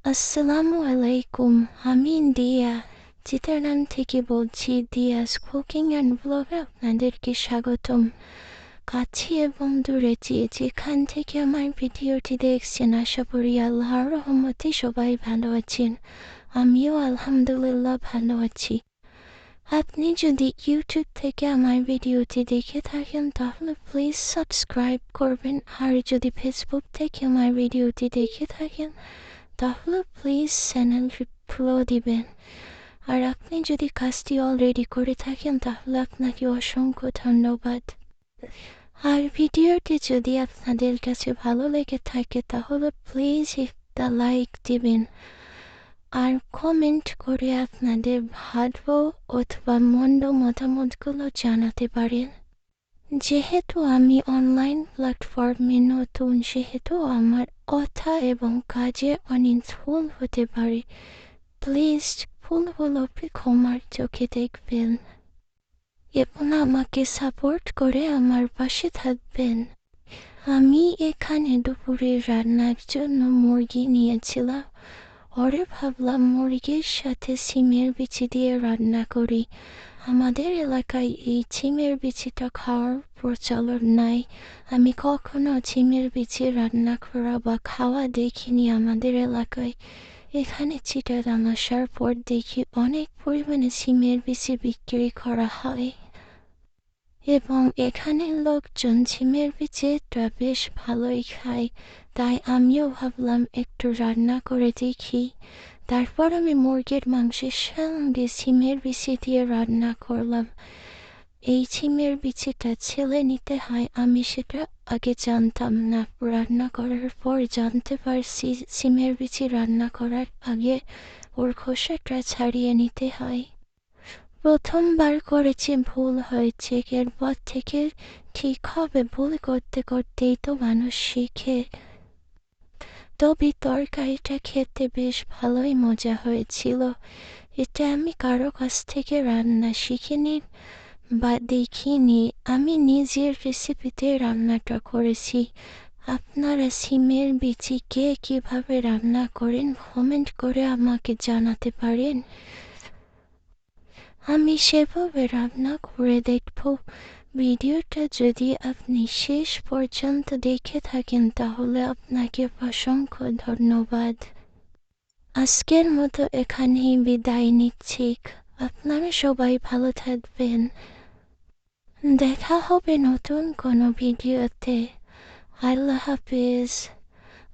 আসসালামু আলাইকুম। আমি দিয়া চিটাগাং থেকে বলছি। দিয়াস কুকিং অ্যান্ড ব্লগে আপনাদেরকে স্বাগতম। কাছে এবং দূরে যেখান থেকে আমার ভিডিওটি দেখছেন, আশা করি আল্লাহর রহমতে সবাই ভালো আছেন। আমিও আলহামদুলিল্লাহ ভালো আছি। আপনি যদি ইউটিউব থেকে আমার ভিডিওটি দেখে থাকেন তাহলে প্লিজ সাবস্ক্রাইব করবেন, আর যদি ফেসবুক থেকে আমার ভিডিওটি দেখে থাকেন তাহলে প্লিজ চ্যানেলটি ফলো দিবেন। আর আপনি যদি কাজটি অলরেডি করে থাকেন তাহলে আপনাকে অসংখ্য ধন্যবাদ। আর ভিডিওটি যদি আপনাদের কাছে ভালো লেগে থাকে তাহলে প্লিজ একটা লাইক দিবেন, আর কমেন্ট করে আপনাদের ভালো অথবা মন্দ মতামতগুলো জানাতে পারেন। যেহেতু আমি অনলাইন প্ল্যাটফর্মে নতুন, সেহেতু আমার কথা এবং কাজে অনেক ভুল হতে পারে। প্লিজ ভুলগুলো ক্ষমার চোখে দেখবেন এবং আমাকে সাপোর্ট করে আমার পাশে থাকবেন। আমি এখানে দুপুরে রান্নার জন্য মুরগি নিয়েছিলাম। ওরে ভাবলাম মুরগির সাথে সিমের বিচি দিয়ে রান্না করি। আমাদের এলাকায় এই সিমের বিচিটা খাওয়ার প্রচলন নাই। আমি কখনো সিমের বিচি রান্না করা বা খাওয়া দেখিনি আমাদের এলাকায়। এখানে চিটাগাং আসার পর দেখি অনেক পরিমাণে সিমের বিচি বিক্রি করা হয় এবং এখানের লোকজন সিমের বিচিটা বেশ ভালোই খায়। তাই আমিও ভাবলাম একটু রান্না করে দেখি। তারপর আমি মুরগির মাংসের সঙ্গে সিমের বিচি দিয়ে রান্না করলাম। এই সিমের বিচিটা ছেলে নিতে হয়, আমি সেটা আগে জানতাম না। রান্না করার পর জানতে পারছি সিমের বিচি রান্না করার আগে ওর খোসাটা ছাড়িয়ে নিতে হয়। প্রথমবার করেছি, ভুল হয়েছে। এরপর থেকে ঠিক হবে। ভুল করতে করতেই তো মানুষ শিখে। তবে তরকারিটা খেতে বেশ ভালোই মজা হয়েছিল। এটা আমি কারো কাছ থেকে রান্না শিখিনি বা দেখিনি, আমি নিজের রেসিপিতে রান্নাটা করেছি। আপনারা সিমের বিচি কে কিভাবে রান্না করেন কমেন্ট করে আমাকে জানাতে পারেন। আমি সেভাবে রান্না করে দেখব। ভিডিওটা যদি আপনি শেষ পর্যন্ত দেখে থাকেন তাহলে আপনাকে অসংখ্য ধন্যবাদ। আজকের মতো এখানেই বিদায় নিচ্ছি। আপনারা সবাই ভালো থাকবেন। দেখা হবে নতুন কোনো ভিডিওতে। আল্লাহ হাফিজ।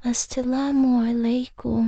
আসসালামু আলাইকুম।